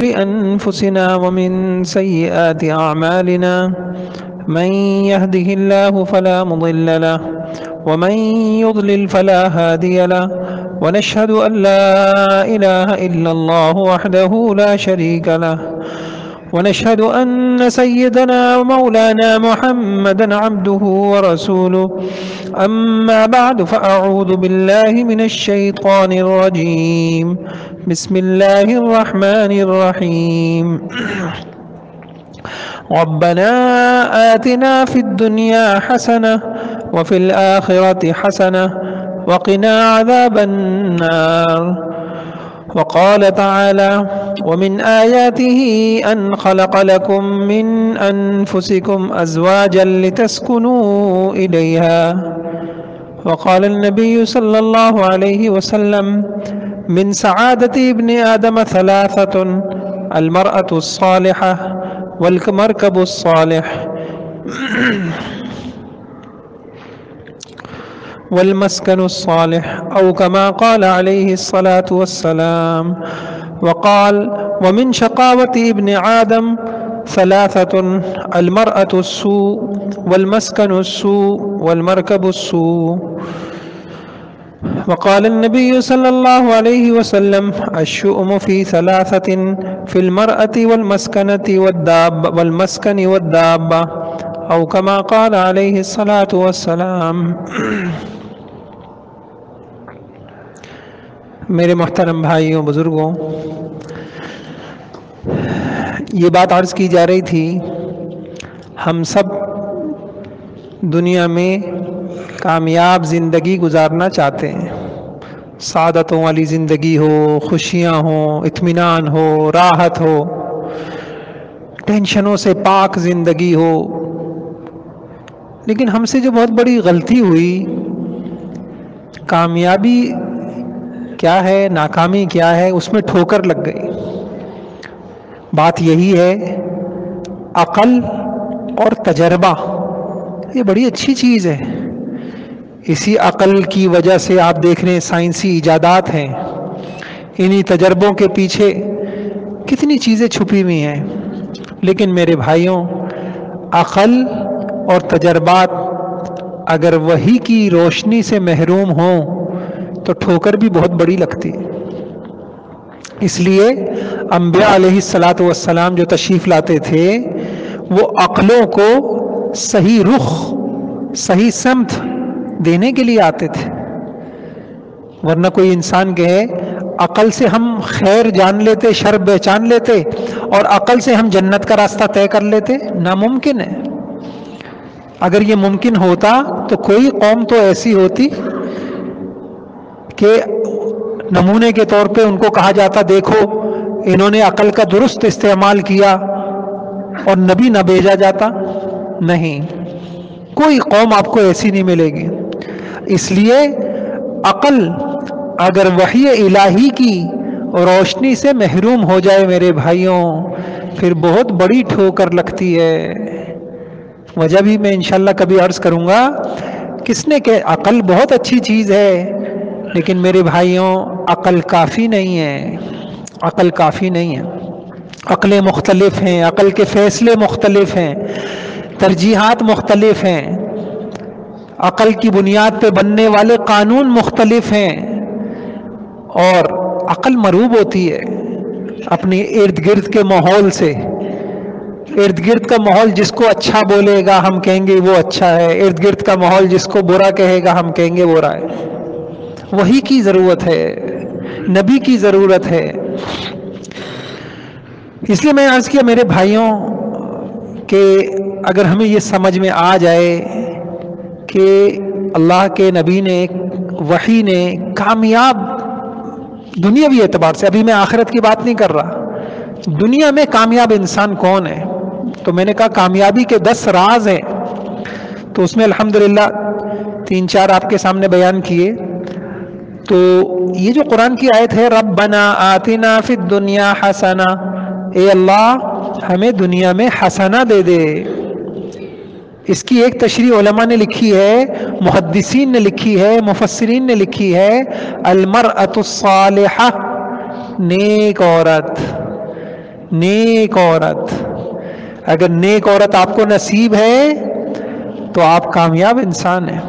أنفسنا ومن سيئات أعمالنا من يهده الله فلا مضل له ومن يضلل فلا هادي له ونشهد أن لا إله إلا الله وحده لا شريك له ونشهد أن سيدنا ومولانا محمدا عبده ورسوله أما بعد فأعوذ بالله من الشيطان الرجيم بسم الله الرحمن الرحيم ربنا آتنا في الدنيا حسنة وفي الآخرة حسنة وقنا عذاب النار. وقال تعالى ومن آياته أن خلق لكم من أنفسكم أزواجا لتسكنوا إليها. وقال النبي صلى الله عليه وسلم من سعادة ابن آدم ثلاثة: المرأة الصالحة والمركب الصالح والمسكن الصالح، أو كما قال عليه الصلاة والسلام. وقال ومن شقاوة ابن آدم ثلاثة: المرأة السوء والمسكن السوء والمركب السوء. وقال النبي صلى الله عليه وسلم الشؤم في ثلاثة: في المرأة والمسكن والدابة، أو كما قال عليه الصلاة والسلام. میرے محترم بھائیوں بزرگوں، یہ بات عرض کی جا رہی تھی، ہم سب دنیا میں کامیاب زندگی گزارنا چاہتے ہیں، سعادتوں والی زندگی ہو، خوشیاں ہوں، اطمینان ہو، راحت ہو، ٹینشنوں سے پاک زندگی ہو. لیکن ہم سے جو بہت بڑی غلطی ہوئی، کامیابی کیا ہے، ناکامی کیا ہے، اس میں ٹھوکر لگ گئی. بات یہی ہے، عقل اور تجربہ یہ بڑی اچھی چیز ہے. اسی عقل کی وجہ سے آپ دیکھ رہے ہیں سائنسی ایجادات ہیں، انہی تجربوں کے پیچھے کتنی چیزیں چھپی ہوئی ہیں. لیکن میرے بھائیوں، عقل اور تجربات اگر وحی کی روشنی سے محروم ہوں تو ٹھوکر بھی بہت بڑی لگتی ہے. اس لیے انبیاء علیہ السلام جو تشریف لاتے تھے وہ عقلوں کو صحیح رخ، صحیح سمت دینے کے لیے آتے تھے. ورنہ کوئی انسان کہے عقل سے ہم خیر جان لیتے، شر پہچان لیتے، اور عقل سے ہم جنت کا راستہ طے کر لیتے، ناممکن ہے. اگر یہ ممکن ہوتا تو کوئی قوم تو ایسی ہوتی کہ نمونے کے طور پہ ان کو کہا جاتا دیکھو انہوں نے عقل کا درست استعمال کیا، اور نبی نہ بھیجا جاتا. نہیں، کوئی قوم آپ کو ایسی نہیں ملے گی. اس لیے عقل اگر وحی الہی کی روشنی سے محروم ہو جائے میرے بھائیوں، پھر بہت بڑی ٹھوکر لگتی ہے. وجہ بھی میں انشاءاللہ کبھی عرض کروں گا. کس نے کہ عقل بہت اچھی چیز ہے، لیکن میرے بھائیوں عقل کافی نہیں ہے. عقل کافی نہیں ہے. عقلیں مختلف ہیں، عقل کے فیصلے مختلف ہیں، ترجیحات مختلف ہیں، عقل کی بنیاد پہ بننے والے قانون مختلف ہیں. اور عقل مرعوب ہوتی ہے اپنے ارد گرد کے ماحول سے. ارد گرد کا ماحول جس کو اچھا بولے گا ہم کہیں گے وہ اچھا ہے، ارد گرد کا ماحول جس کو برا کہے گا ہم کہیں گے برا ہے. وحی کی ضرورت ہے، نبی کی ضرورت ہے. اس لیے میں عرض کیا میرے بھائیوں کہ اگر ہمیں یہ سمجھ میں آ جائے کہ اللہ کے نبی نے، وحی نے کامیاب دنیاوی اعتبار سے، ابھی میں آخرت کی بات نہیں کر رہا، دنیا میں کامیاب انسان کون ہے، تو میں نے کہا کامیابی کے 10 راز ہیں. تو اس میں الحمدللہ 3-4 آپ کے سامنے بیان کیے. تو یہ جو قرآن کی آیت ہے ربنا آتنا فی الدنیا حسنہ، اے اللہ ہمیں دنیا میں حسنہ دے دے. اس کی ایک تشریح علماء نے لکھی ہے، محدثین نے لکھی ہے، مفسرین نے لکھی ہے، المرأة الصالحہ، نیک عورت. نیک عورت. اگر نیک عورت آپ کو نصیب ہے تو آپ کامیاب انسان ہیں,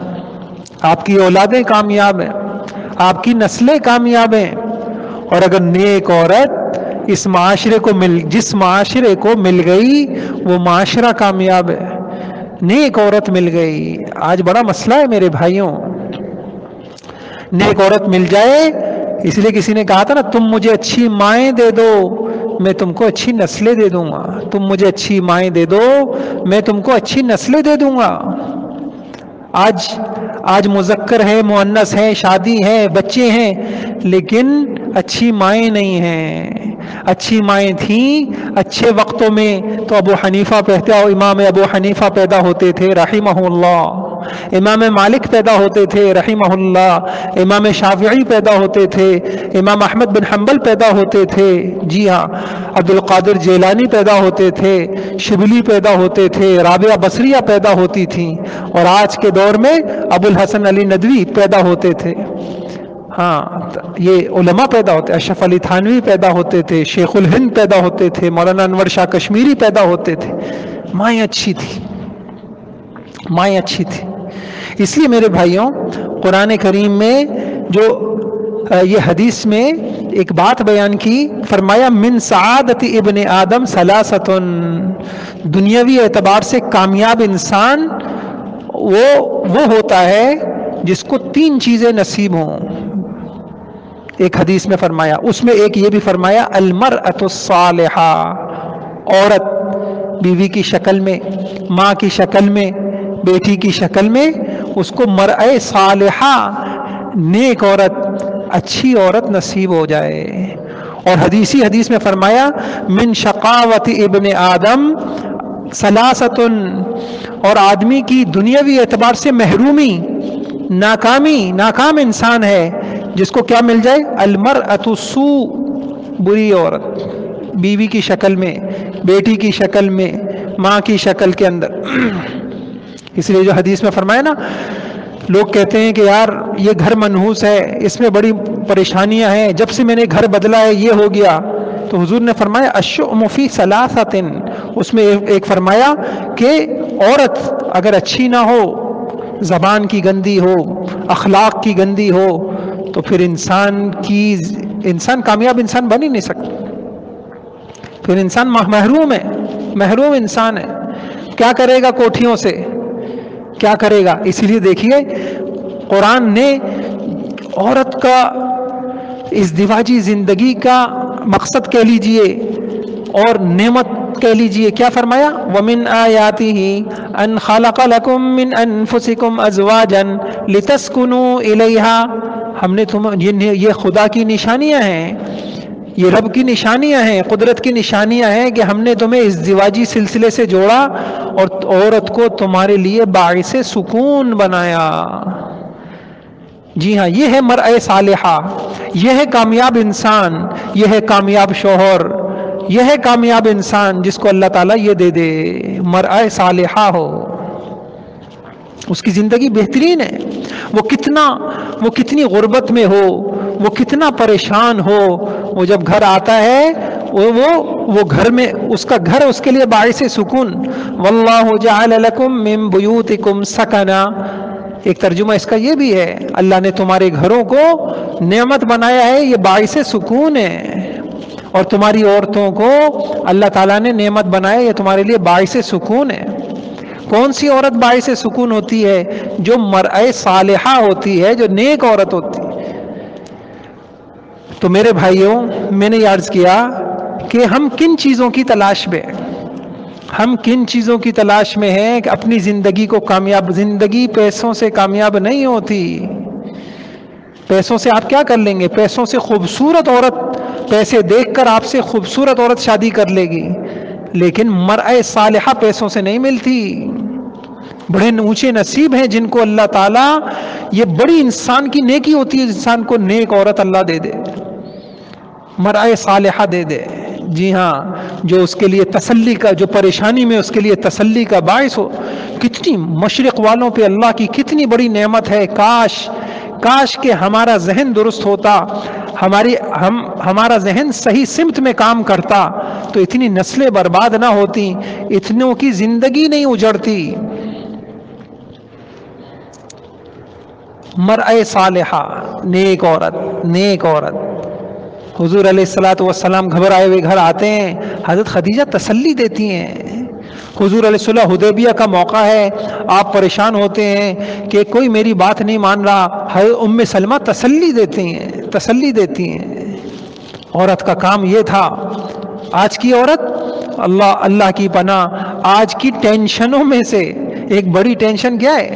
آپ کی اولادیں کامیاب ہیں, آپ کی نسلیں کامیاب ہیں. اور اگر نیک عورت اس معاشرے کو جس معاشرے کو مل گئی وہ معاشرہ کامیاب ہے. نیک عورت مل گئی. آج بڑا مسئلہ ہے میرے بھائیوں, نیک عورت مل جائے. اس لیے کسی نے کہا تھا نا, تم مجھے اچھی مائیں دے دو میں تم کو اچھی نسلیں دے دوں گا. تم مجھے اچھی مائیں دے دو میں تم کو اچھی نسلیں دے دوں گا. آج مذکر ہے, مؤنث ہے, شادی ہے, بچے ہیں, لیکن اچھی مائیں نہیں ہیں. اچھی مائیں تھیں اچھے وقتوں میں تو ابو حنیفہ امام ابو حنیفہ پیدا ہوتے تھے رحمہ اللہ, امام مالک پیدا ہوتے تھے رحمہ اللہ, امام شافعی پیدا ہوتے تھے, امام احمد بن حنبل پیدا ہوتے تھے, جی ہاں, عبد القادر جیلانی پیدا ہوتے تھے, شبلی پیدا ہوتے تھے, رابعہ بصریہ پیدا ہوتی تھیں, اور آج کے دور میں ابو الحسن علی ندوی پیدا ہوتے تھے. ہاں, یہ علماء پیدا ہوتے, اشرف علی تھانوی پیدا ہوتے تھے, شیخ الہند پیدا ہوتے تھے, مولانا انور شاہ کشمیری پیدا ہوتے تھے. مائیں اچھی تھی, مائیں اچھی تھی. اس لیے میرے بھائیوں, قرآن کریم میں جو یہ حدیث میں ایک بات بیان کی, فرمایا من سعادت ابن آدم ثلاثۃ, دنیاوی اعتبار سے کامیاب انسان وہ ہوتا ہے جس کو 3 چیزیں نصیب ہوں. ایک حدیث میں فرمایا, اس میں ایک یہ بھی فرمایا المرأۃ الصالحہ, عورت بیوی کی شکل میں, ماں کی شکل میں, بیٹی کی شکل میں, اس کو مرأۃ صالحہ, نیک عورت, اچھی عورت نصیب ہو جائے. اور حدیث میں فرمایا من شقاوت ابن آدم ثلاثۃ, اور آدمی کی دنیاوی اعتبار سے محرومی, ناکام انسان ہے جس کو کیا مل جائے, المرأۃ السوء, بری عورت, بیوی کی شکل میں, بیٹی کی شکل میں, ماں کی شکل کے اندر. اس لیے جو حدیث میں فرمایا نا, لوگ کہتے ہیں کہ یار یہ گھر منحوس ہے, اس میں بڑی پریشانیاں ہیں, جب سے میں نے گھر بدلا ہے یہ ہو گیا. تو حضور نے فرمایا الشؤم فی ثلاثۃ, اس میں ایک فرمایا کہ عورت اگر اچھی نہ ہو, زبان کی گندی ہو, اخلاق کی گندی ہو, تو پھر انسان کامیاب انسان بن ہی نہیں سکتا. پھر انسان محروم ہے, محروم انسان ہے. کیا کرے گا کوٹھیوں سے, کیا کرے گا؟ اس لیے دیکھیے قرآن نے عورت کا ازدواجی زندگی کا مقصد کہہ لیجئے اور نعمت کہہ لیجئے, کیا فرمایا, وَمِنْ آيَاتِهِ أَنْ خَلَقَ لَكُم مِّنْ أَنفُسِكُمْ أَزْوَاجًا لِتَسْكُنُوا إِلَيْهَا, ہم نے یہ خدا کی نشانیاں ہیں, یہ رب کی نشانیاں ہیں, قدرت کی نشانیاں ہیں کہ ہم نے تمہیں ازدواجی سلسلے سے جوڑا اور عورت کو تمہارے لیے باعث سکون بنایا. جی ہاں, یہ ہے مرأہ صالحہ, یہ ہے کامیاب انسان, یہ ہے کامیاب شوہر, یہ ہے کامیاب انسان جس کو اللہ تعالیٰ یہ دے دے, مرأہ صالحہ ہو, اس کی زندگی بہترین ہے. وہ کتنی غربت میں ہو, وہ کتنا پریشان ہو, وہ جب گھر آتا ہے وہ گھر میں اس کا گھر اس کے لیے باعث سکون. واللہ جعل لکم من بیوتکم سکنا, ایک ترجمہ اس کا یہ بھی ہے, اللہ نے تمہارے گھروں کو نعمت بنایا ہے, یہ باعث سکون ہے. اور تمہاری عورتوں کو اللہ تعالیٰ نے نعمت بنایا, یہ تمہارے لیے باعث سکون ہے. کون سی عورت باعث سکون ہوتی ہے؟ جو مرأہ صالحہ ہوتی ہے, جو نیک عورت ہوتی ہے. تو میرے بھائیوں, میں نے یہ عرض کیا کہ ہم کن چیزوں کی تلاش میں ہیں کہ اپنی زندگی کو کامیاب, زندگی پیسوں سے کامیاب نہیں ہوتی. پیسوں سے آپ کیا کر لیں گے؟ پیسوں سے خوبصورت عورت, پیسے دیکھ کر آپ سے خوبصورت عورت شادی کر لے گی, لیکن مرأہ صالحہ پیسوں سے نہیں ملتی. بڑے اونچے نصیب ہیں جن کو اللہ تعالیٰ, یہ بڑی انسان کی نیکی ہوتی ہے, انسان کو نیک عورت اللہ دے دے, مرأہ صالحہ دے دے. جی ہاں, جو اس کے لیے تسلی کا, جو پریشانی میں اس کے لیے تسلی کا باعث ہو. کتنی مشرق والوں پہ اللہ کی کتنی بڑی نعمت ہے. کاش کہ ہمارا ذہن درست ہوتا, ہمارا ذہن صحیح سمت میں کام کرتا, تو اتنی نسلیں برباد نہ ہوتی، اتنوں کی زندگی نہیں اجڑتی۔ مرء صالحہ، نیک عورت، نیک عورت۔ حضور علیہ الصلوۃ والسلام گھبرائے ہوئے گھر آتے ہیں، حضرت خدیجہ تسلی دیتی ہیں۔ حضور علیہ الصلوۃ حدیبیہ کا موقع ہے، آپ پریشان ہوتے ہیں کہ کوئی میری بات نہیں مان رہا، حضرت ام سلمہ تسلی دیتی ہیں، تسلی دیتی ہیں۔ عورت کا کام یہ تھا۔ آج کی عورت، اللہ کی پناہ، آج کی ٹینشنوں میں سے ایک بڑی ٹینشن کیا ہے؟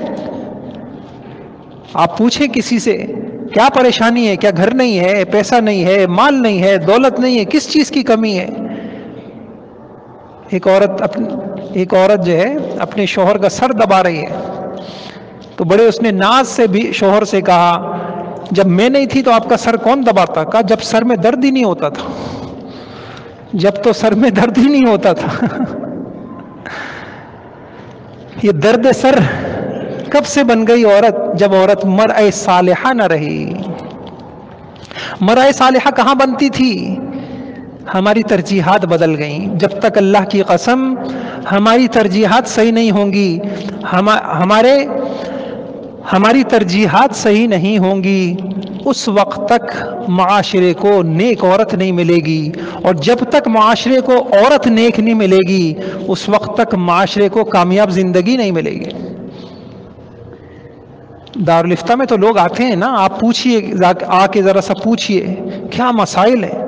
آپ پوچھیں کسی سے کیا پریشانی ہے، کیا گھر نہیں ہے، پیسہ نہیں ہے، مال نہیں ہے، دولت نہیں ہے، کس چیز کی کمی ہے؟ ایک عورت جو ہے اپنے شوہر کا سر دبا رہی ہے، تو بڑے اس نے ناز سے بھی شوہر سے کہا، جب میں نہیں تھی تو آپ کا سر کون دباتا؟ کہا جب سر میں درد ہی نہیں ہوتا تھا، جب تو سر میں درد ہی نہیں ہوتا تھا۔ یہ درد سر کب سے بن گئی عورت؟ جب عورت مرء صالحہ نہ رہی۔ مرء صالحہ کہاں بنتی تھی؟ ہماری ترجیحات بدل گئیں۔ جب تک اللہ کی قسم ہماری ترجیحات صحیح نہیں ہوں گی، ہماری ترجیحات صحیح نہیں ہوں گی، اس وقت تک معاشرے کو نیک عورت نہیں ملے گی، اور جب تک معاشرے کو عورت نیک نہیں ملے گی، اس وقت تک معاشرے کو کامیاب زندگی نہیں ملے گی۔ دارالفتہ میں تو لوگ آتے ہیں نا، آپ پوچھئے، آ کے ذرا سا پوچھئے کیا مسائل ہیں،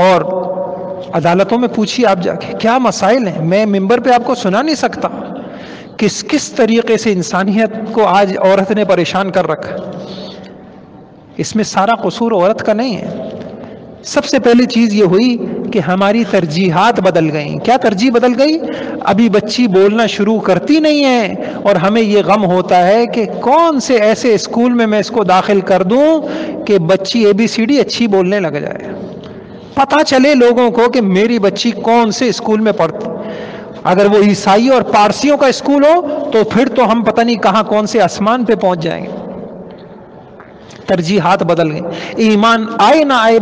اور عدالتوں میں پوچھئے آپ جا کے کیا مسائل ہیں۔ میں ممبر پہ آپ کو سنا نہیں سکتا کس کس طریقے سے انسانیت کو آج عورت نے پریشان کر رکھا۔ اس میں سارا قصور عورت کا نہیں ہے۔ سب سے پہلی چیز یہ ہوئی کہ ہماری ترجیحات بدل گئیں۔ کیا ترجیح بدل گئی؟ ابھی بچی بولنا شروع کرتی نہیں ہے، اور ہمیں یہ غم ہوتا ہے کہ کون سے ایسے اسکول میں میں اس کو داخل کر دوں کہ بچی ABCD اچھی بولنے لگ جائے، پتہ چلے لوگوں کو کہ میری بچی کون سے اسکول میں پڑھتی۔ اگر وہ عیسائی اور پارسیوں کا اسکول ہو تو پھر تو ہم پتہ نہیں کہاں کون سے آسمان پہ پہنچ جائیں گے۔ ترجیحات بدل گئیں۔ ایمان آئے نہ آئے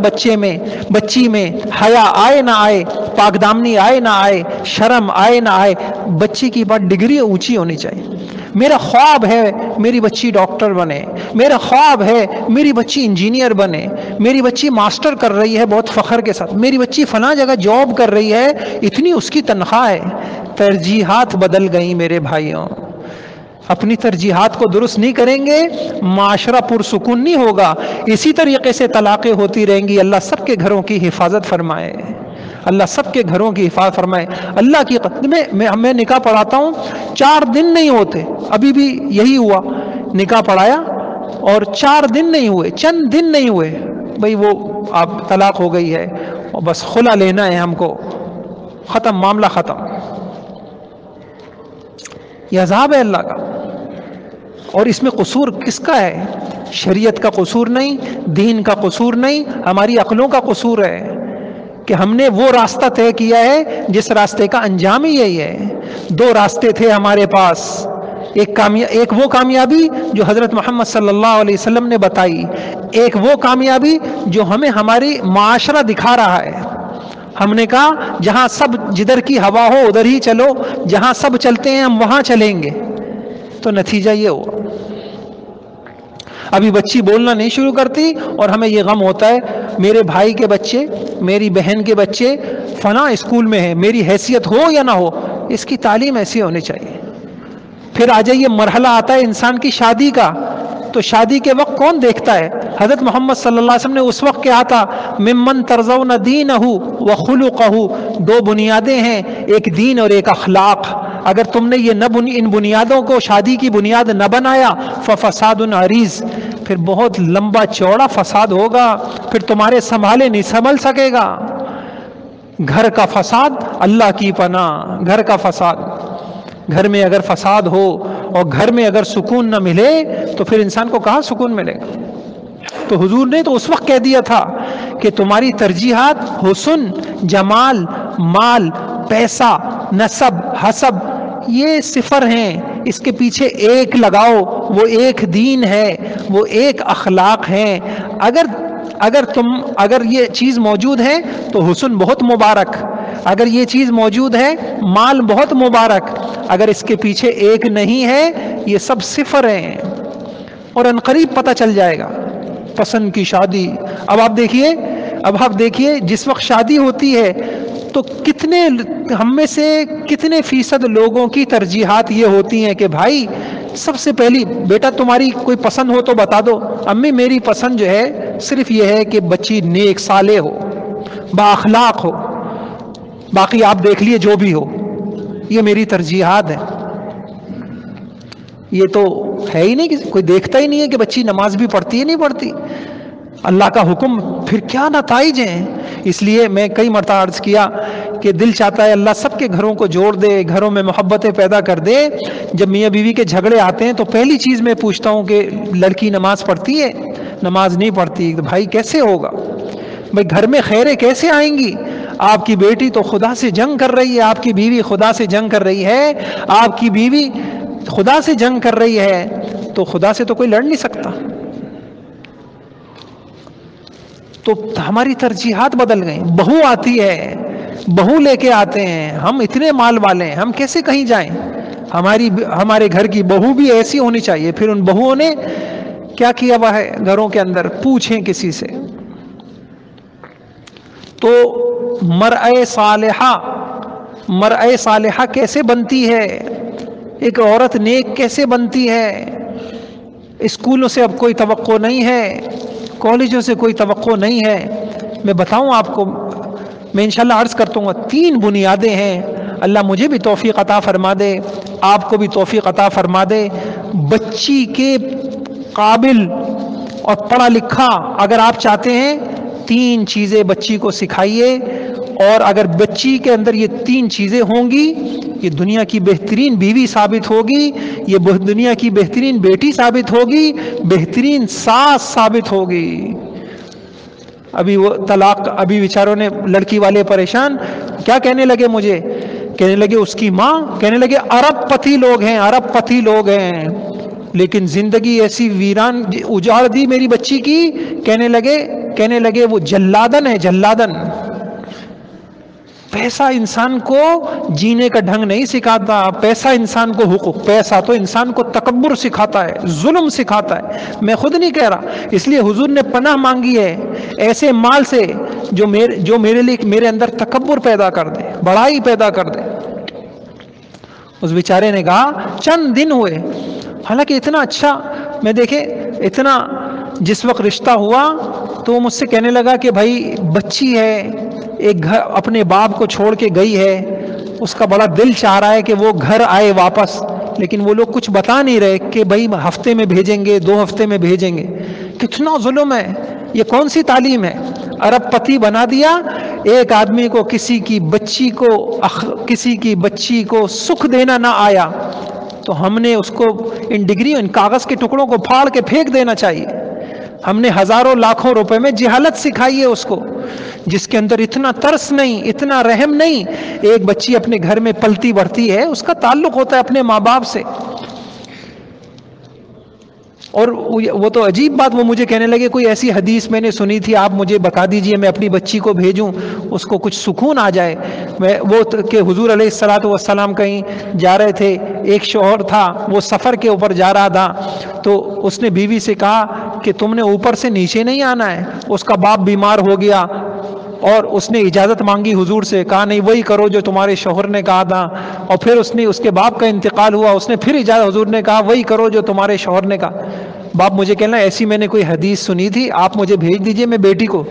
بچی میں حیا آئے نہ آئے، پاک دامنی آئے نہ آئے، شرم آئے نہ آئے، بچی کی بات ڈگری اونچی ہونی چاہیے۔ میرا خواب ہے میری بچی ڈاکٹر بنے، میرا خواب ہے میری بچی انجینئر بنے، میری بچی ماسٹر کر رہی ہے بہت فخر کے ساتھ، میری بچی فلاں جگہ جاب کر رہی ہے، اتنی اس کی تنخواہ ہے۔ ترجیحات بدل گئیں میرے بھائیوں۔ اپنی ترجیحات کو درست نہیں کریں گے، معاشرہ پرسکون نہیں ہوگا۔ اسی طریقے سے طلاقیں ہوتی رہیں گی۔ اللہ سب کے گھروں کی حفاظت فرمائے، اللہ سب کے گھروں کی حفاظت فرمائے۔ اللہ کی قسم میں نکاح پڑھاتا ہوں، 4 دن نہیں ہوتے، ابھی بھی یہی ہوا، نکاح پڑھایا اور 4 دن نہیں ہوئے، چند دن نہیں ہوئے، بھئی وہ اب طلاق ہو گئی ہے اور بس خلا لینا ہے ہم کو، ختم معاملہ ختم۔ یہ عذاب ہے اللہ کا، اور اس میں قصور کس کا ہے؟ شریعت کا قصور نہیں، دین کا قصور نہیں، ہماری عقلوں کا قصور ہے کہ ہم نے وہ راستہ طے کیا ہے جس راستے کا انجام ہی یہی ہے۔ 2 راستے تھے ہمارے پاس، ایک وہ کامیابی جو حضرت محمد صلی اللہ علیہ وسلم نے بتائی، ایک وہ کامیابی جو ہمیں ہماری معاشرہ دکھا رہا ہے۔ ہم نے کہا جہاں سب جدھر کی ہوا ہو ادھر ہی چلو، جہاں سب چلتے ہیں ہم وہاں چلیں گے، تو نتیجہ یہ ہوا۔ ابھی بچی بولنا نہیں شروع کرتی اور ہمیں یہ غم ہوتا ہے میرے بھائی کے بچے، میری بہن کے بچے فلاں اسکول میں ہیں، میری حیثیت ہو یا نہ ہو، اس کی تعلیم ایسی ہونی چاہیے۔ پھر آ جائیے مرحلہ آتا ہے انسان کی شادی کا، تو شادی کے وقت کون دیکھتا ہے؟ حضرت محمد صلی اللہ علیہ وسلم نے اس وقت کہا تھا ممن ترضون دینہ وخلقہ، 2 بنیادیں ہیں، ایک دین اور ایک اخلاق۔ اگر تم نے ان بنیادوں کو شادی کی بنیاد نہ بنایا ففساد عریض، پھر بہت لمبا چوڑا فساد ہوگا، پھر تمہارے سنبھالے نہیں سنبھل سکے گا۔ گھر کا فساد، اللہ کی پناہ، گھر کا فساد، گھر میں اگر فساد ہو اور گھر میں اگر سکون نہ ملے تو پھر انسان کو کہاں سکون ملے گا؟ تو حضور نے تو اس وقت کہہ دیا تھا کہ تمہاری ترجیحات حسن، جمال، مال، پیسہ، نسب، حسب، یہ صفر ہیں، اس کے پیچھے ایک لگاؤ، وہ ایک دین ہے، وہ ایک اخلاق ہے۔ اگر یہ چیز موجود ہے تو حسن بہت مبارک، اگر یہ چیز موجود ہے مال بہت مبارک، اگر اس کے پیچھے ایک نہیں ہے یہ سب صفر ہیں، اور عنقریب پتہ چل جائے گا۔ پسند کی شادی، اب آپ دیکھیے جس وقت شادی ہوتی ہے تو ہم میں سے کتنے فیصد لوگوں کی ترجیحات یہ ہوتی ہیں کہ بھائی سب سے پہلی بیٹا تمہاری کوئی پسند ہو تو بتا دو، امی میری پسند جو ہے صرف یہ ہے کہ بچی نیک صالح ہو، با اخلاق ہو، باقی آپ دیکھ لیے جو بھی ہو، یہ میری ترجیحات ہیں۔ یہ تو ہے ہی نہیں، کوئی دیکھتا ہی نہیں ہے کہ بچی نماز بھی پڑھتی ہے نہیں پڑھتی، اللہ کا حکم پھر کیا نتائج ہیں۔ اس لیے میں کئی مرتبہ عرض کیا کہ دل چاہتا ہے اللہ سب کے گھروں کو جوڑ دے، گھروں میں محبتیں پیدا کر دے۔ جب میاں بیوی کے جھگڑے آتے ہیں تو پہلی چیز میں پوچھتا ہوں کہ لڑکی نماز پڑھتی ہے؟ نماز نہیں پڑھتی، بھائی کیسے ہوگا؟ بھائی گھر میں خیریں کیسے آئیں گی؟ آپ کی بیٹی تو خدا سے جنگ کر رہی ہے، آپ کی بیوی خدا سے جنگ کر رہی ہے، آپ کی بیوی خدا سے جنگ کر رہی ہے تو خدا سے تو کوئی لڑ نہیں سکتا۔ تو ہماری ترجیحات بدل گئیں۔ بہو آتی ہے، بہو لے کے آتے ہیں، ہم اتنے مال والے ہیں، ہم کیسے کہیں جائیں؟ ہمارے گھر کی بہو بھی ایسی ہونی چاہیے۔ پھر ان بہوؤں نے کیا کیا ہوا ہے گھروں کے اندر، پوچھیں کسی سے۔ تو مرء صالحہ کیسے بنتی ہے؟ ایک عورت نیک کیسے بنتی ہے؟ اسکولوں سے اب کوئی توقع نہیں ہے، کالجوں سے کوئی توقع نہیں ہے۔ میں بتاؤں آپ کو، میں انشاءاللہ عرض کرتا ہوں 3 بنیادیں ہیں، اللہ مجھے بھی توفیق عطا فرما دے، آپ کو بھی توفیق عطا فرما دے۔ بچی کے قابل اور پڑھا لکھا اگر آپ چاہتے ہیں 3 چیزیں بچی کو سکھائیے، اور اگر بچی کے اندر یہ 3 چیزیں ہوں گی یہ دنیا کی بہترین بیوی ثابت ہوگی، یہ دنیا کی بہترین بیٹی ثابت ہوگی، بہترین ساس ثابت ہوگی۔ ابھی وہ طلاق، ابھی بیچاروں نے لڑکی والے پریشان کیا کہنے لگے مجھے، کہنے لگے اس کی ماں، کہنے لگے ارب پتی لوگ ہیں، لیکن زندگی ایسی ویران اجاڑ دی میری بچی کی، کہنے لگے وہ جلادن ہے، جلادن۔ پیسہ انسان کو جینے کا ڈھنگ نہیں سکھاتا، پیسہ انسان کو حقوق، پیسہ تو انسان کو تکبر سکھاتا ہے، ظلم سکھاتا ہے۔ میں خود نہیں کہہ رہا، اس لیے حضور نے پناہ مانگی ہے ایسے مال سے جو میرے لیے میرے اندر تکبر پیدا کر دے، بڑائی پیدا کر دے۔ اس بیچارے نے کہا چند دن ہوئے، حالانکہ اتنا اچھا، میں دیکھے اتنا، جس وقت رشتہ ہوا تو وہ مجھ سے کہنے لگا کہ بھائی بچی ہے، ایک گھر اپنے باپ کو چھوڑ کے گئی ہے، اس کا بڑا دل چاہ رہا ہے کہ وہ گھر آئے واپس، لیکن وہ لوگ کچھ بتا نہیں رہے کہ بھائی ہفتے میں بھیجیں گے، 2 ہفتے میں بھیجیں گے۔ کتنا ظلم ہے، یہ کون سی تعلیم ہے؟ ارب پتی بنا دیا ایک آدمی کو، کسی کی بچی کو سکھ دینا نہ آیا تو ہم نے اس کو ان ڈگریوں، ان کاغذ کے ٹکڑوں کو پھاڑ کے پھینک دینا چاہیے۔ ہم نے ہزاروں لاکھوں روپے میں جہالت سکھائی ہے اس کو، جس کے اندر اتنا ترس نہیں، اتنا رحم نہیں۔ ایک بچی اپنے گھر میں پلتی بڑھتی ہے، اس کا تعلق ہوتا ہے اپنے ماں باپ سے۔ اور وہ تو عجیب بات، وہ مجھے کہنے لگے کوئی ایسی حدیث میں نے سنی تھی، آپ مجھے بتا دیجئے، میں اپنی بچی کو بھیجوں، اس کو کچھ سکون آ جائے۔ وہ کہ حضور علیہ الصلوۃ والسلام کہیں جا رہے تھے، ایک شوہر تھا وہ سفر کے اوپر جا رہا تھا، تو اس نے بیوی سے کہا کہ تم نے اوپر سے نیچے نہیں آنا ہے۔ اس کا باپ بیمار ہو گیا اور اس نے اجازت مانگی حضور سے، کہا نہیں وہی کرو جو تمہارے شوہر نے کہا تھا، اور پھر اس کے باپ کا انتقال ہوا، اس نے پھر اجازت، حضور نے کہا وہی کرو جو تمہارے شوہر نے کہا۔ باپ مجھے کہنا ایسی میں نے کوئی حدیث سنی تھی، آپ مجھے بھیج دیجئے میں بیٹی کو۔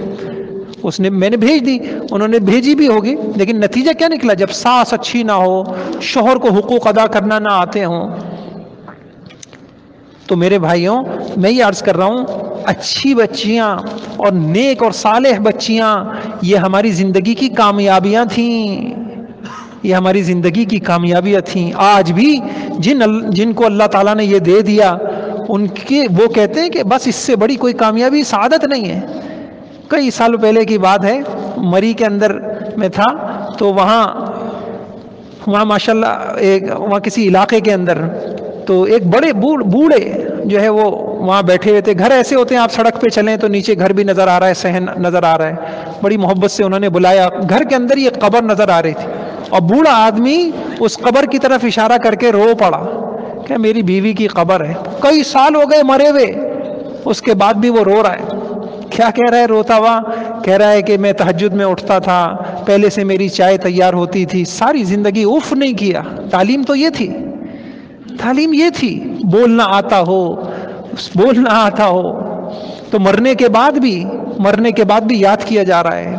میں نے بھیج دی، انہوں نے بھیجی بھی ہوگی، لیکن نتیجہ کیا نکلا؟ جب ساس اچھی نہ ہو، شوہر کو حقوق ادا کرنا نہ آتے ہوں۔ تو میرے بھائیوں، میں یہ عرض کر رہا ہوں، اچھی بچیاں اور نیک اور صالح بچیاں یہ ہماری زندگی کی کامیابیاں تھیں، یہ ہماری زندگی کی کامیابیاں تھیں۔ آج بھی جن کو اللہ تعالیٰ نے یہ دے دیا، وہ کہتے ہیں کہ بس اس سے بڑی کوئی کامیابی سعادت نہیں ہے۔ کئی سال پہلے کی بات ہے، مری کے اندر میں تھا، تو وہاں ماشاءاللہ وہاں کسی علاقے کے اندر تو ایک بڑے بوڑھے جو ہے وہ وہاں بیٹھے ہوئے تھے. گھر ایسے ہوتے ہیں آپ سڑک پہ چلیں تو نیچے گھر بھی نظر آ رہا ہے, صحن نظر آ رہا ہے. بڑی محبت سے انہوں نے بلایا. گھر کے اندر یہ قبر نظر آ رہی تھی اور بوڑھا آدمی اس قبر کی طرف اشارہ کر کے رو پڑا کہ میری بیوی کی قبر ہے, کئی سال ہو گئے مرے ہوئے, اس کے بعد بھی وہ رو رہا ہے. کیا کہہ رہا ہے روتا ہوا؟ کہہ رہا ہے کہ میں تہجد میں اٹھتا تھا, پہلے سے میری چائے تیار ہوتی تھی, ساری زندگی اف نہیں کیا. تعلیم تو یہ تھی, تعلیم یہ تھی, بولنا آتا ہو, بولنا آتا ہو. تو مرنے کے بعد بھی یاد کیا جا رہا ہے.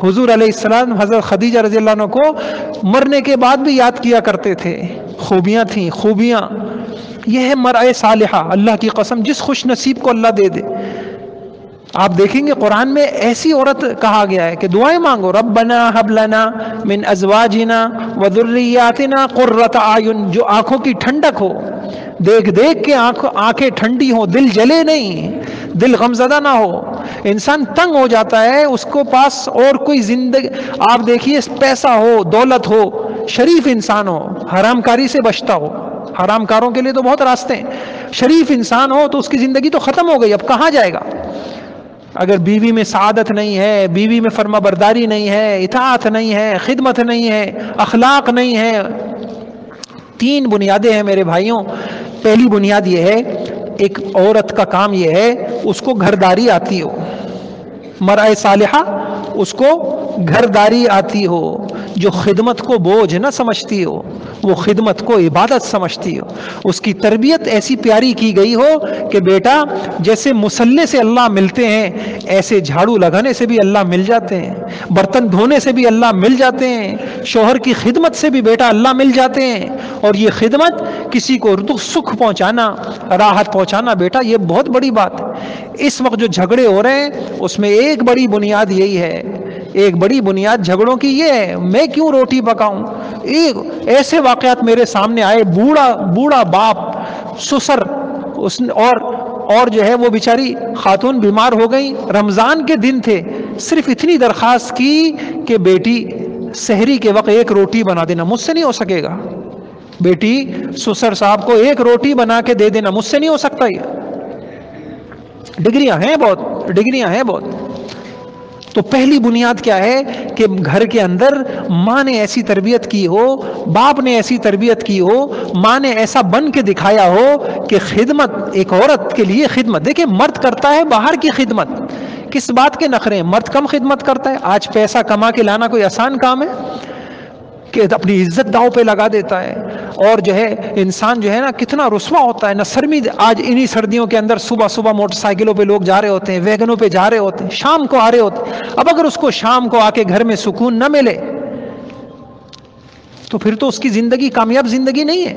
حضور علیہ السلام حضرت خدیجہ رضی اللہ عنہ کو مرنے کے بعد بھی یاد کیا کرتے تھے. خوبیاں تھیں, خوبیاں. یہ ہے مرء صالحہ. اللہ کی قسم, جس خوش نصیب کو اللہ دے دے. آپ دیکھیں گے قرآن میں ایسی عورت کہا گیا ہے کہ دعائیں مانگو, ربنا ہب لنا من ازواجنا وذریاتنا قرۃ اعین, جو آنکھوں کی ٹھنڈک ہو, دیکھ دیکھ کے آنکھیں ٹھنڈی ہو, دل جلے نہیں, دل غمزدہ نہ ہو. انسان تنگ ہو جاتا ہے, اس کو پاس اور کوئی زندگی, آپ دیکھیے پیسہ ہو, دولت ہو, شریف انسان ہو, حرام کاری سے بچتا ہو, حرام کاروں کے لیے تو بہت راستے ہیں, شریف انسان ہو تو اس کی زندگی تو ختم ہو گئی, اب کہاں جائے گا؟ اگر بیوی میں سعادت نہیں ہے, بیوی میں فرما برداری نہیں ہے, اطاعت نہیں ہے, خدمت نہیں ہے, اخلاق نہیں ہے. 3 بنیادیں ہیں میرے بھائیوں. پہلی بنیاد یہ ہے, ایک عورت کا کام یہ ہے اس کو گھرداری آتی ہو, مرء صالحہ اس کو گھرداری آتی ہو, جو خدمت کو بوجھ نہ سمجھتی ہو, وہ خدمت کو عبادت سمجھتی ہو. اس کی تربیت ایسی پیاری کی گئی ہو کہ بیٹا جیسے مصلے سے اللہ ملتے ہیں, ایسے جھاڑو لگانے سے بھی اللہ مل جاتے ہیں, برتن دھونے سے بھی اللہ مل جاتے ہیں, شوہر کی خدمت سے بھی بیٹا اللہ مل جاتے ہیں. اور یہ خدمت کسی کو سکھ پہنچانا, راحت پہنچانا, بیٹا یہ بہت بڑی بات ہے. اس وقت جو جھگڑے ہو رہے ہیں اس میں ایک بڑی بنیاد یہی ہے, ایک بڑی بنیاد جھگڑوں کی یہ ہے, میں کیوں روٹی پکاؤں. ایسے واقعات میرے سامنے آئے, بوڑھا باپ, سسر, اور جو ہے وہ بیچاری خاتون بیمار ہو گئی. رمضان کے دن تھے, صرف اتنی درخواست کی کہ بیٹی سحری کے وقت 1 روٹی بنا دینا. مجھ سے نہیں ہو سکے گا بیٹی, سسر صاحب کو 1 روٹی بنا کے دے دینا, مجھ سے نہیں ہو سکتا. یہ ڈگریاں ہیں بہت. تو پہلی بنیاد کیا ہے کہ گھر کے اندر ماں نے ایسی تربیت کی ہو, باپ نے ایسی تربیت کی ہو, ماں نے ایسا بن کے دکھایا ہو کہ خدمت, ایک عورت کے لیے خدمت. دیکھیں مرد کرتا ہے باہر کی خدمت, کس بات کے نخرے ہیں, مرد کم خدمت کرتا ہے. آج پیسہ کما کے لانا کوئی آسان کام ہے کہ اپنی عزت داؤ پہ لگا دیتا ہے. اور جو ہے انسان جو ہے نا کتنا رسوا ہوتا ہے. نہ سرمی, آج انہی سردیوں کے اندر صبح موٹر سائیکلوں پہ لوگ جا رہے ہوتے ہیں, ویگنوں پہ جا رہے ہوتے ہیں, شام کو آ رہے ہوتے ہیں. اب اگر اس کو شام کو آ کے گھر میں سکون نہ ملے تو پھر تو اس کی زندگی کامیاب زندگی نہیں ہے.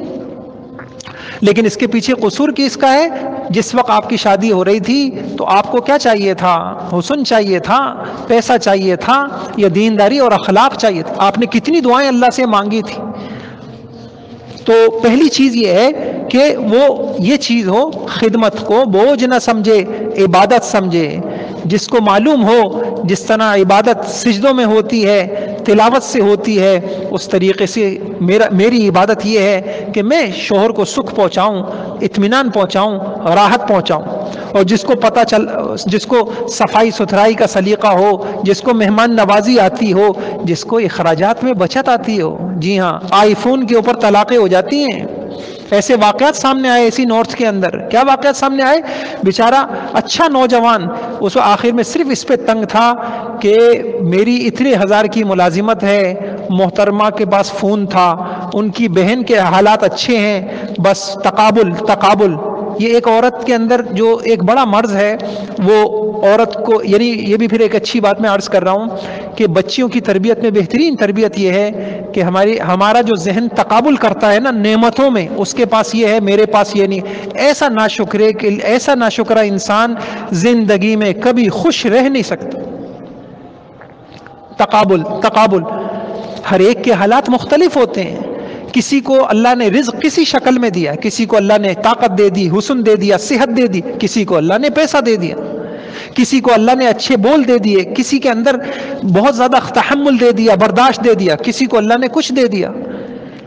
لیکن اس کے پیچھے قصور کس کا ہے؟ جس وقت آپ کی شادی ہو رہی تھی تو آپ کو کیا چاہیے تھا؟ حسن چاہیے تھا, پیسہ چاہیے تھا, یا دینداری اور اخلاق چاہیے تھا؟ آپ نے کتنی دعائیں اللہ سے مانگی تھی. تو پہلی چیز یہ ہے کہ وہ یہ چیز ہو, خدمت کو بوجھ نہ سمجھے, عبادت سمجھے. جس کو معلوم ہو جس طرح عبادت سجدوں میں ہوتی ہے, تلاوت سے ہوتی ہے, اس طریقے سے میری عبادت یہ ہے کہ میں شوہر کو سکھ پہنچاؤں, اطمینان پہنچاؤں, راحت پہنچاؤں. اور جس کو صفائی ستھرائی کا سلیقہ ہو, جس کو مہمان نوازی آتی ہو, جس کو اخراجات میں بچت آتی ہو. جی ہاں, آئی فون کے اوپر طلاقیں ہو جاتی ہیں. ایسے واقعات سامنے آئے اسی نارتھ کے اندر. کیا واقعات سامنے آئے؟ بیچارہ اچھا نوجوان, اس آخر میں صرف اس پہ تنگ تھا کہ میری اتنے 1000 کی ملازمت ہے, محترمہ کے پاس فون تھا, ان کی بہن کے حالات اچھے ہیں, بس تقابل. یہ ایک عورت کے اندر جو ایک بڑا مرض ہے, وہ عورت کو, یعنی یہ بھی پھر ایک اچھی بات میں عرض کر رہا ہوں کہ بچیوں کی تربیت میں بہترین تربیت یہ ہے کہ ہمارا جو ذہن تقابل کرتا ہے نا نعمتوں میں, اس کے پاس یہ ہے میرے پاس یہ نہیں. ایسا ناشکرہ انسان زندگی میں کبھی خوش رہ نہیں سکتا. تقابل, ہر ایک کے حالات مختلف ہوتے ہیں. کسی کو اللہ نے رزق کسی شکل میں دیا, کسی کو اللہ نے طاقت دے دی, حسن دے دیا, صحت دے دی, کسی کو اللہ نے پیسہ دے دیا, کسی کو اللہ نے اچھے بول دے دیے, کسی کے اندر بہت زیادہ تحمل دے دیا, برداشت دے دیا, کسی کو اللہ نے کچھ دے دیا.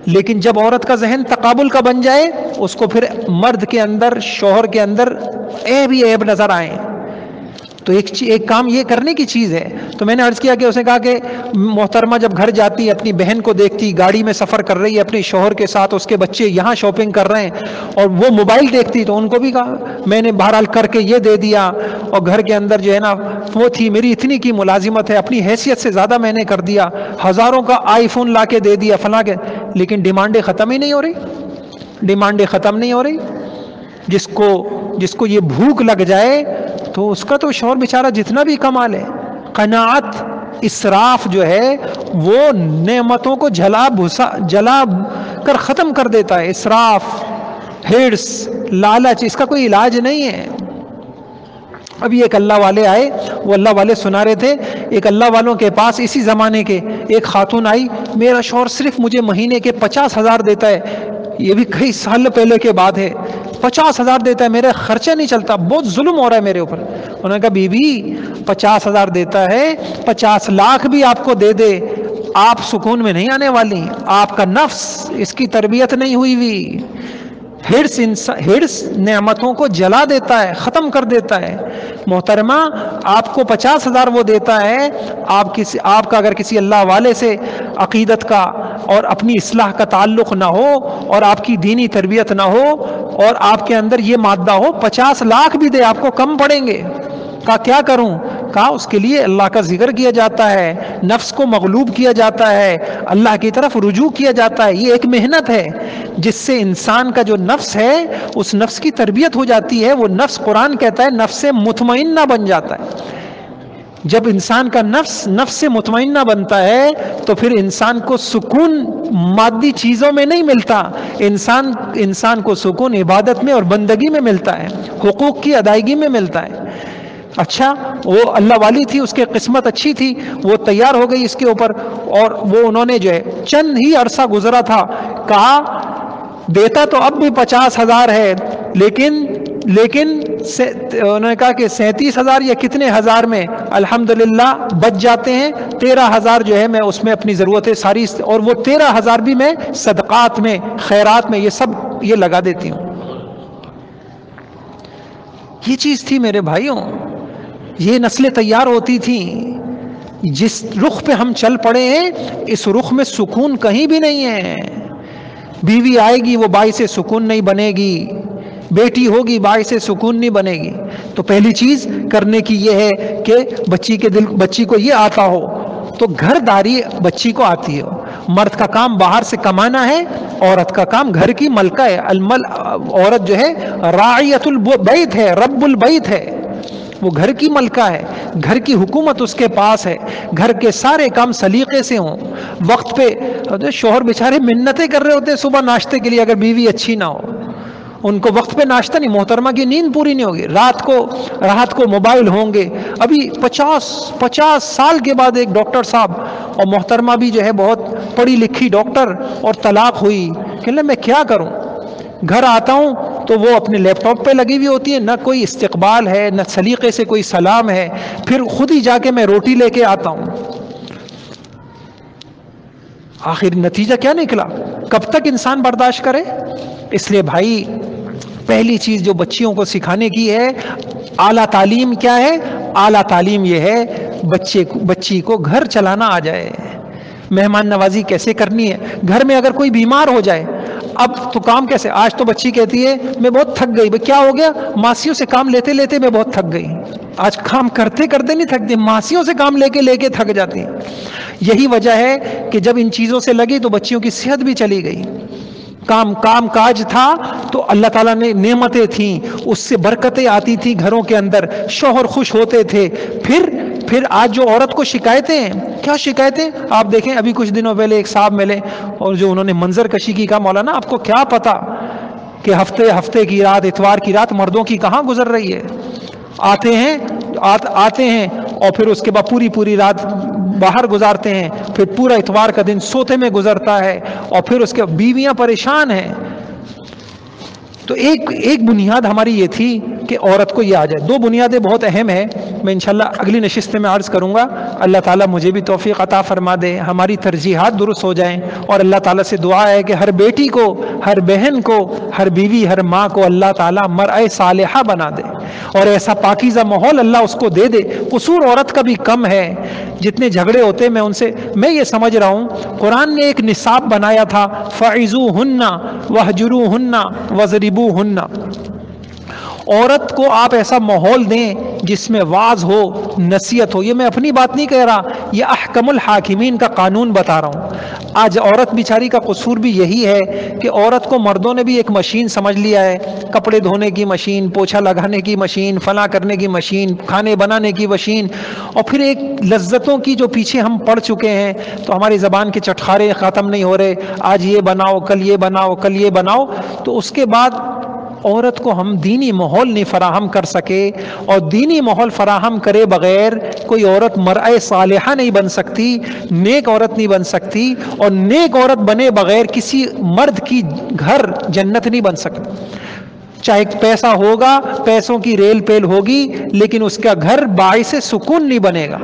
لیکن جب عورت کا ذہن تقابل کا بن جائے اس کو پھر مرد کے اندر، شوہر کے اندر عیب ہی عیب نظر آئیں، تو ایک کام یہ کرنے کی چیز ہے۔ تو میں نے عرض کیا کہ اس نے کہا کہ محترمہ جب گھر جاتی، اپنی بہن کو دیکھتی گاڑی میں سفر کر رہی ہے اپنے شوہر کے ساتھ، اس کے بچے یہاں شاپنگ کر رہے ہیں اور وہ موبائل دیکھتی، تو ان کو بھی کہا میں نے بہرحال کر کے یہ دے دیا، اور گھر کے اندر جو ہے نا وہ تھی میری اتنی کی ملازمت ہے، اپنی حیثیت سے زیادہ میں نے کر دیا، ہزاروں کا آئی فون لا کے دے دیا فلاں کے، لیکن ڈیمانڈیں ختم ہی نہیں ہو رہی، ڈیمانڈیں ختم نہیں ہو رہی۔ جس کو یہ بھوک لگ جائے تو اس کا تو شوہر بیچارہ جتنا بھی کما لے، قناعت، اسراف جو ہے وہ نعمتوں کو جلا کر ختم کر دیتا ہے۔ اسراف، ہرس، لالچ، اس کا کوئی علاج نہیں ہے۔ ابھی ایک اللہ والے آئے، وہ اللہ والے سنا رہے تھے، ایک اللہ والوں کے پاس اسی زمانے کے ایک خاتون آئی، میرا شوہر صرف مجھے مہینے کے 50,000 دیتا ہے، یہ بھی کئی سال پہلے کے بعد ہے، 50,000 دیتا ہے، میرا خرچہ نہیں چلتا، بہت ظلم ہو رہا ہے میرے اوپر۔ انہوں نے کہا بی بی 50,000 دیتا ہے، 50 لاکھ بھی آپ کو دے دے، آپ سکون میں نہیں آنے والی، آپ کا نفس اس کی تربیت نہیں ہوئی ہوئی۔ ہرس نعمتوں کو جلا دیتا ہے، ختم کر دیتا ہے۔ محترمہ آپ کو 50,000 وہ دیتا ہے، آپ کا اگر کسی اللہ والے سے عقیدت کا اور اپنی اصلاح کا تعلق نہ ہو اور آپ کی دینی تربیت نہ ہو اور آپ کے اندر یہ مادہ ہو، 50 لاکھ بھی دے آپ کو کم پڑیں گے۔ کہا کیا کروں؟ کہا اس کے لیے اللہ کا ذکر کیا جاتا ہے، نفس کو مغلوب کیا جاتا ہے، اللہ کی طرف رجوع کیا جاتا ہے، یہ ایک محنت ہے جس سے انسان کا جو نفس ہے اس نفس کی تربیت ہو جاتی ہے، وہ نفس قرآن کہتا ہے نفس مطمئنہ بن جاتا ہے۔ جب انسان کا نفس سے مطمئنہ بنتا ہے تو پھر انسان کو سکون مادی چیزوں میں نہیں ملتا، انسان کو سکون عبادت میں اور بندگی میں ملتا ہے، حقوق کی ادائیگی میں ملتا ہے۔ اچھا وہ اللہ والی تھی، اس کی قسمت اچھی تھی، وہ تیار ہو گئی اس کے اوپر، اور وہ انہوں نے جو ہے چند ہی عرصہ گزرا تھا، کہا دیتا تو اب بھی 50,000 ہے، لیکن انہوں نے کہا کہ 37,000 یا کتنے ہزار میں الحمدللہ بچ جاتے ہیں، 13,000 جو ہے میں اس میں اپنی ضرورتیں ساری، اور وہ 13,000 بھی میں صدقات میں، خیرات میں، یہ سب یہ لگا دیتی ہوں۔ یہ چیز تھی میرے بھائیوں، یہ نسلیں تیار ہوتی تھیں۔ جس رخ پہ ہم چل پڑے ہیں اس رخ میں سکون کہیں بھی نہیں ہے۔ بیوی آئے گی وہ باعث سکون نہیں بنے گی، بیٹی ہوگی باعث سکون نہیں بنے گی۔ تو پہلی چیز کرنے کی یہ ہے کہ بچی کو یہ آتا ہو، تو گھر داری بچی کو آتی ہو۔ مرد کا کام باہر سے کمانا ہے، عورت کا کام گھر کی ملکہ ہے۔ عورت جو ہے راعیت البیت ہے، رب البیت ہے، وہ گھر کی ملکہ ہے، گھر کی حکومت اس کے پاس ہے، گھر کے سارے کام سلیقے سے ہوں، وقت پہ۔ شوہر بیچارے منتیں کر رہے ہوتے ہیں صبح ناشتے کے لیے، اگر بیوی اچھی نہ ہو، ان کو وقت پہ ناشتہ نہیں، محترمہ کی نیند پوری نہیں ہوگی، رات کو موبائل ہوں گے۔ ابھی 50 سال کے بعد ایک ڈاکٹر صاحب، اور محترمہ بھی جو ہے بہت پڑھی لکھی ڈاکٹر، اور طلاق ہوئی، کہ میں کیا کروں؟ گھر آتا ہوں تو وہ اپنے لیپ ٹاپ پہ لگی ہوئی ہوتی ہے، نہ کوئی استقبال ہے، نہ سلیقے سے کوئی سلام ہے، پھر خود ہی جا کے میں روٹی لے کے آتا ہوں۔ آخر نتیجہ کیا نکلا؟ کب تک انسان برداشت کرے؟ اس لیے بھائی پہلی چیز جو بچیوں کو سکھانے کی ہے، اعلیٰ تعلیم کیا ہے؟ اعلیٰ تعلیم یہ ہے بچی کو گھر چلانا آ جائے، مہمان نوازی کیسے کرنی ہے۔ گھر میں اگر کوئی بیمار ہو جائے، اب تو کام کیسے؟ آج تو بچی کہتی ہے میں بہت تھک گئی، کیا ہو گیا؟ ماسیوں سے کام لیتے لیتے میں بہت تھک گئی۔ آج کام کرتے کرتے نہیں تھکتی، ماسیوں سے کام لے کے تھک جاتی۔ یہی وجہ ہے کہ جب ان چیزوں سے لگی تو بچیوں کی صحت بھی چلی گئی۔ کام کاج تھا تو اللہ تعالیٰ نے نعمتیں تھیں، اس سے برکتیں آتی تھیں گھروں کے اندر، شوہر خوش ہوتے تھے۔ پھر آج جو عورت کو شکایتیں ہیں، کیا شکایتیں؟ آپ دیکھیں ابھی کچھ دنوں پہلے ایک صاحب ملے، اور جو انہوں نے منظر کشی کی، کہا مولانا آپ کو کیا پتا کہ ہفتے کی رات، اتوار کی رات مردوں کی کہاں گزر رہی ہے؟ آتے ہیں اور پھر اس کے بعد پوری رات باہر گزارتے ہیں، پھر پورا اتوار کا دن سوتے میں گزرتا ہے، اور پھر اس کے بیویاں پریشان ہیں۔ تو ایک بنیاد ہماری یہ تھی کہ عورت کو یہ آ جائے۔ دو بنیادیں بہت اہم ہیں، میں انشاءاللہ اگلی نشست میں عرض کروں گا۔ اللہ تعالیٰ مجھے بھی توفیق عطا فرما دے، ہماری ترجیحات درست ہو جائیں، اور اللہ تعالیٰ سے دعا ہے کہ ہر بیٹی کو، ہر بہن کو، ہر بیوی، ہر ماں کو اللہ تعالیٰ مرء صالحہ بنا دے، اور ایسا پاکیزہ ماحول اللہ اس کو دے دے۔ قصور عورت کا بھی کم ہے، جتنے جھگڑے ہوتے میں یہ سمجھ رہا ہوں قرآن نے ایک نصاب بنایا تھا، فَعِزُوهُنَّ وَهْجُرُوهُنَّ وَضْرِبُوهُنَّ۔ عورت کو آپ ایسا ماحول دیں جس میں واعظ ہو، نصیحت ہو۔ یہ میں اپنی بات نہیں کہہ رہا، یہ احکم الحاکمین کا قانون بتا رہا ہوں۔ آج عورت بیچاری کا قصور بھی یہی ہے کہ عورت کو مردوں نے بھی ایک مشین سمجھ لیا ہے، کپڑے دھونے کی مشین، پوچھا لگانے کی مشین، فلاں کرنے کی مشین، کھانے بنانے کی مشین، اور پھر ایک لذتوں کی جو پیچھے ہم پڑ چکے ہیں، تو ہماری زبان کے چٹخارے ختم نہیں ہو رہے، آج یہ بناؤ، کل یہ بناؤ، کل یہ بناؤ، تو اس کے بعد عورت کو ہم دینی ماحول نہیں فراہم کر سکے، اور دینی ماحول فراہم کرے بغیر کوئی عورت مرء صالحہ نہیں بن سکتی، نیک عورت نہیں بن سکتی، اور نیک عورت بنے بغیر کسی مرد کی گھر جنت نہیں بن سکتی۔ چاہے پیسہ ہوگا، پیسوں کی ریل پیل ہوگی، لیکن اس کا گھر باعث سکون نہیں بنے گا۔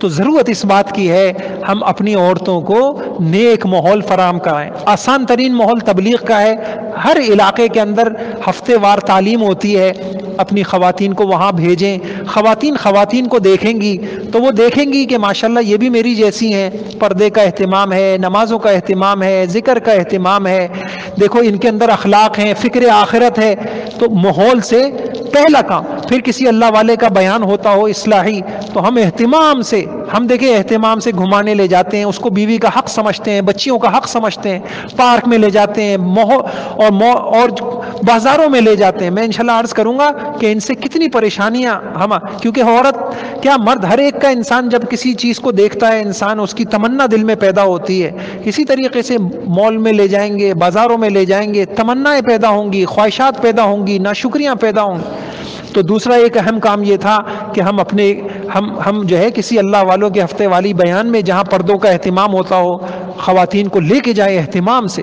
تو ضرورت اس بات کی ہے ہم اپنی عورتوں کو نیک ماحول فراہم کرائیں۔ آسان ترین ماحول تبلیغ کا ہے، ہر علاقے کے اندر ہفتے وار تعلیم ہوتی ہے، اپنی خواتین کو وہاں بھیجیں۔ خواتین کو دیکھیں گی تو وہ دیکھیں گی کہ ماشاءاللہ یہ بھی میری جیسی ہیں، پردے کا اہتمام ہے، نمازوں کا اہتمام ہے، ذکر کا اہتمام ہے، دیکھو ان کے اندر اخلاق ہیں، فکر آخرت ہے۔ تو ماحول سے پہلا کام، پھر کسی اللہ والے کا بیان ہوتا ہو اصلاحی، تو ہم اہتمام سے، ہم دیکھیں اہتمام سے گھمانے لے جاتے ہیں، اس کو بیوی کا حق سمجھتے ہیں، بچیوں کا حق سمجھتے ہیں، پارک میں لے جاتے ہیں، اور بازاروں میں لے جاتے ہیں۔ میں انشاءاللہ عرض کروں گا کہ ان سے کتنی پریشانیاں کیونکہ عورت کیا مرد، ہر ایک کا انسان جب کسی چیز کو دیکھتا ہے، انسان اس کی تمنا دل میں پیدا ہوتی ہے۔ اسی طریقے سے مال میں لے جائیں گے، بازاروں میں لے جائیں گے، تمنائیں پیدا ہوں گی، خواہشات پیدا ہوں گی، ناشکریاں پیدا ہوں گی۔ تو دوسرا ایک اہم کام یہ تھا کہ ہم جو ہے کسی اللہ والوں کے ہفتے والی بیان میں جہاں پردوں کا اہتمام ہوتا ہو، خواتین کو لے کے جائیں اہتمام سے،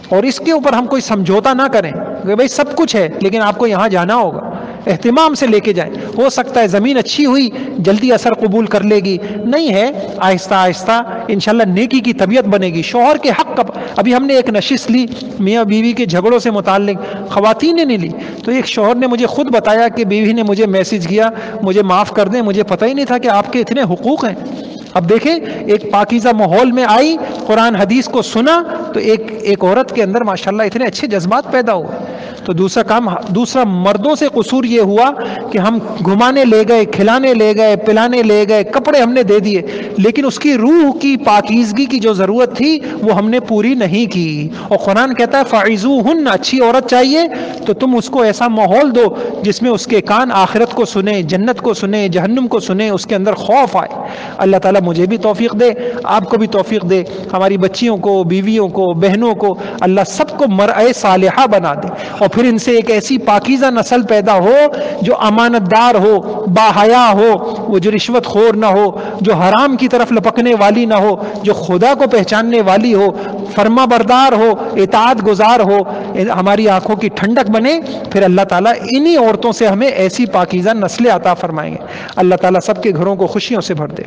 اور اس کے اوپر ہم کوئی سمجھوتا نہ کریں کہ بھئی سب کچھ ہے لیکن آپ کو یہاں جانا ہوگا، اہتمام سے لے کے جائیں۔ ہو سکتا ہے زمین اچھی ہوئی جلدی اثر قبول کر لے گی، نہیں ہے آہستہ آہستہ انشاءاللہ نیکی کی طبیعت بنے گی۔ شوہر کے حق کا ابھی ہم نے ایک نشست لی میاں بیوی کے جھگڑوں سے متعلق، خواتین نے نہیں لی، تو ایک شوہر نے مجھے خود بتایا کہ بیوی نے مجھے میسج کیا، مجھے معاف کر دیں، مجھے پتہ ہی نہیں تھا کہ آپ کے اتنے حقوق ہیں۔ اب دیکھیں ایک پاکیزہ ماحول میں آئی، قرآن حدیث کو سنا، تو ایک عورت کے اندر ماشاءاللہ اتنے اچھے جذبات پیدا ہوئے۔ تو دوسرا مردوں سے قصور یہ ہوا کہ ہم گھمانے لے گئے، کھلانے لے گئے، پلانے لے گئے، کپڑے ہم نے دے دیے، لیکن اس کی روح کی پاکیزگی کی جو ضرورت تھی وہ ہم نے پوری نہیں کی۔ اور قرآن کہتا ہے فَعِزُوهُنَّ، اچھی عورت چاہیے تو تم اس کو ایسا ماحول دو جس میں اس کے کان آخرت کو سنیں، جنت کو سنیں، جہنم کو سنیں، اس کے اندر خوف آئے۔ اللہ تعالیٰ مجھے بھی توفیق دے، آپ کو بھی توفیق دے، ہماری بچیوں کو، بیویوں کو، بہنوں کو اللہ سب کو مرء صالحہ بنا دے، اور پھر ان سے ایک ایسی پاکیزہ نسل پیدا ہو جو امانت دار ہو، باحیا ہو، وہ جو رشوت خور نہ ہو، جو حرام کی طرف لپکنے والی نہ ہو، جو خدا کو پہچاننے والی ہو، فرما بردار ہو، اطاعت گزار ہو، ہماری آنکھوں کی ٹھنڈک بنے۔ پھر اللہ تعالیٰ انہی عورتوں سے ہمیں ایسی پاکیزہ نسلیں عطا فرمائیں گے۔ اللہ تعالیٰ سب کے گھروں کو خوشیوں سے بھر دے۔